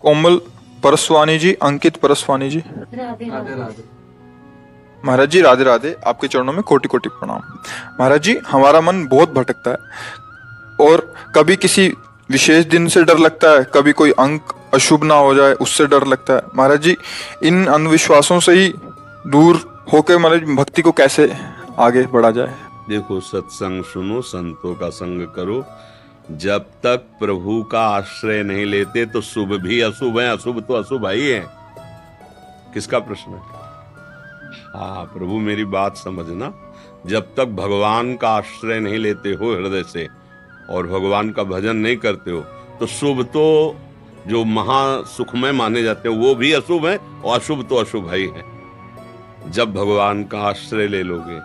कोमल परसवानी जी, अंकित परसवानी जी। राधे राधे। महाराज जी राधे राधे, आपके चरणों में कोटि कोटि प्रणाम। महाराज जी, हमारा मन बहुत भटकता है और कभी किसी विशेष दिन से डर लगता है, कभी कोई अंक अशुभ ना हो जाए उससे डर लगता है। महाराज जी, इन अंधविश्वासों से ही दूर होकर महाराज भक्ति को कैसे आगे बढ़ा जाए? देखो, सत्संग सुनो, संतों का संग करो। जब तक प्रभु का आश्रय नहीं लेते तो शुभ भी अशुभ है, अशुभ तो अशुभ ही है। किसका प्रश्न है? हाँ, प्रभु मेरी बात समझना। जब तक भगवान का आश्रय नहीं लेते हो हृदय से और भगवान का भजन नहीं करते हो तो शुभ तो जो महा सुखमय माने जाते हैं वो भी अशुभ है और अशुभ तो अशुभ ही है। जब भगवान का आश्रय ले लोगे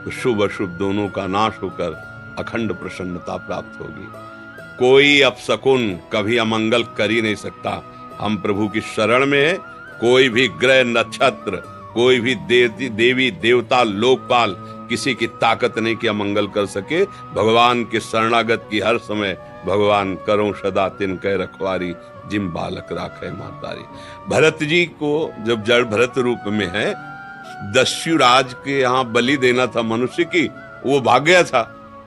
तो शुभ अशुभ दोनों का नाश होकर अखंड प्रसन्नता प्राप्त होगी। कोई अपशकुन कभी अमंगल कर ही नहीं सकता। हम प्रभु की शरण में है। कोई भी ग्रह नक्षत्र, कोई भी देवी देवता लोकपाल किसी की ताकत नहीं कि अमंगल कर सके। भगवान के शरणागत की हर समय भगवान करो सदा तिनके रखवारी, जिम बालक राखे मातारी। भरत जी को जब जड़ भरत रूप में है, दस्युराज के यहाँ बलि देना था मनुष्य की, वो भाग गया था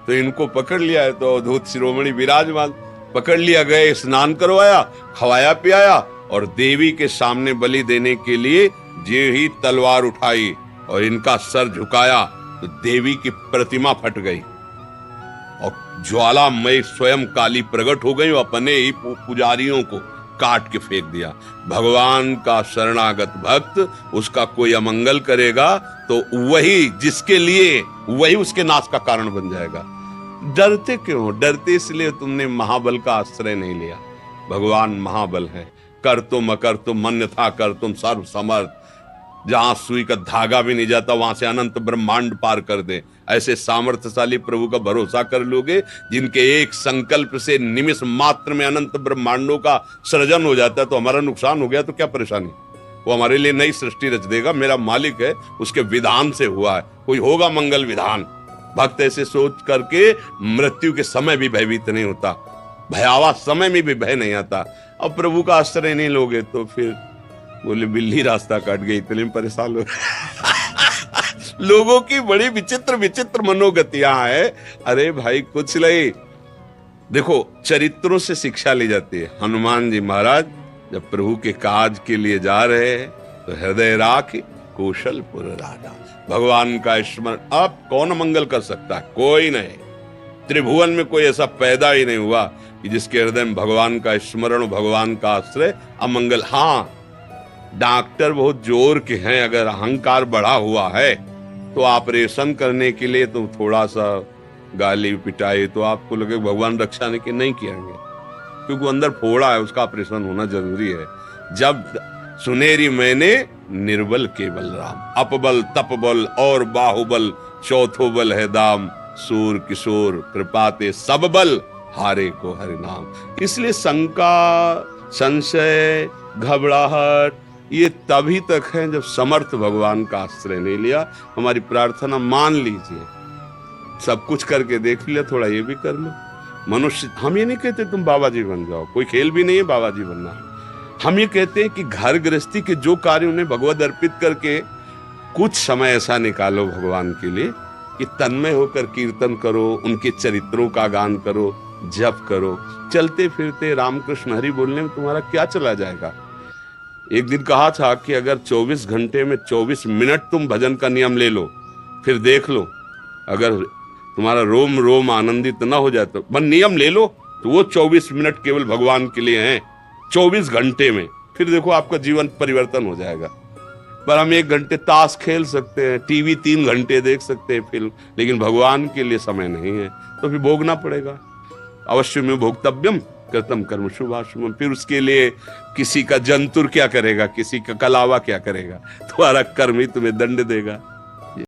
तो इनको पकड़ लिया है। तो अवधूत शिरोमणि विराजमान पकड़ लिया गए, स्नान करवाया, खवाया पियाया और देवी के सामने बलि देने के लिए जे ही तलवार उठाई और इनका सर झुकाया तो देवी की प्रतिमा फट गई और ज्वालामय स्वयं काली प्रकट हो गई और अपने ही पुजारियों को काट के फेंक दिया। भगवान का शरणागत भक्त उसका कोई अमंगल करेगा तो वही जिसके लिए वही उसके नाश का कारण बन जाएगा। डरते क्यों? डरते इसलिए तुमने महाबल का आश्रय नहीं लिया। भगवान महाबल है। कर तुम अकर तुम अन्यथा कर तुम सर्व समर्थ। जहां सुई का धागा भी नहीं जाता वहां से अनंत ब्रह्मांड पार कर दे। ऐसे सामर्थ्यशाली प्रभु का भरोसा कर लोगे जिनके एक संकल्प से निमिष मात्र में अनंत ब्रह्मांडों का सृजन हो जाता है। तो हमारा नुकसान हो गया तो क्या परेशानी? वो हमारे लिए नई सृष्टि रच देगा। मेरा मालिक है, उसके विधान से हुआ है। कोई होगा मंगल विधान। भक्त ऐसे सोच करके मृत्यु के समय भी भयभीत नहीं होता, भयावह समय में भी भय नहीं आता। अब प्रभु का आश्रय नहीं लोगे तो फिर बोले बिल्ली रास्ता काट गई, इतने में परेशान हो लोगों की बड़ी विचित्र विचित्र मनोगतियां हैं। अरे भाई कुछ नहीं। देखो, चरित्रों से शिक्षा ली जाती है। हनुमान जी महाराज जब प्रभु के काज के लिए जा रहे हैं तो हृदय राख कौशलपुर राजा। भगवान का स्मरण। अब कौन मंगल कर सकता है? कोई नहीं। त्रिभुवन में कोई ऐसा पैदा ही नहीं हुआ कि जिसके हृदय में भगवान का स्मरण, भगवान का आश्रय अमंगल। हाँ, डॉक्टर बहुत जोर के हैं, अगर अहंकार बढ़ा हुआ है तो ऑपरेशन करने के लिए तो थोड़ा सा गाली पिटाई तो आपको लगे भगवान रक्षा नहीं किएंगे, क्योंकि अंदर फोड़ा है, उसका ऑपरेशन होना जरूरी है। जब सुनेरी मैंने निर्बल केवल राम, अपबल तपबल और बाहुबल चौथो बल है दाम। सूर किशोर कृपाते सब बल हारे को हरि नाम। इसलिए शंका, संशय, घबराहट ये तभी तक है जब समर्थ भगवान का आश्रय नहीं लिया। हमारी प्रार्थना मान लीजिए, सब कुछ करके देख लिया, थोड़ा ये भी कर लो। मनुष्य, हम ये नहीं कहते तुम बाबा जी बन जाओ, कोई खेल भी नहीं है बाबा जी बनना। हम ये कहते हैं कि घर गृहस्थी के जो कार्य उन्हें भगवत अर्पित करके कुछ समय ऐसा निकालो भगवान के लिए कि तन्मय होकर कीर्तन करो, उनके चरित्रों का गान करो, जप करो। चलते फिरते रामकृष्ण हरि बोलने में तुम्हारा क्या चला जाएगा? एक दिन कहा था कि अगर 24 घंटे में 24 मिनट तुम भजन का नियम ले लो, फिर देख लो, अगर तुम्हारा रोम रोम आनंदित ना हो जाए तो बस नियम ले लो, तो वो 24 मिनट केवल भगवान के लिए हैं 24 घंटे में। फिर देखो आपका जीवन परिवर्तन हो जाएगा। पर हम 1 घंटे ताश खेल सकते हैं, टीवी 3 घंटे देख सकते हैं फिल्म, लेकिन भगवान के लिए समय नहीं है, तो फिर भोगना पड़ेगा। अवश्य में भोक्तव्यम कृतम कर्म शुभाशुभम। फिर उसके लिए किसी का जंतुर क्या करेगा, किसी का कलावा क्या करेगा? तुम्हारा कर्म ही तुम्हें दंड देगा।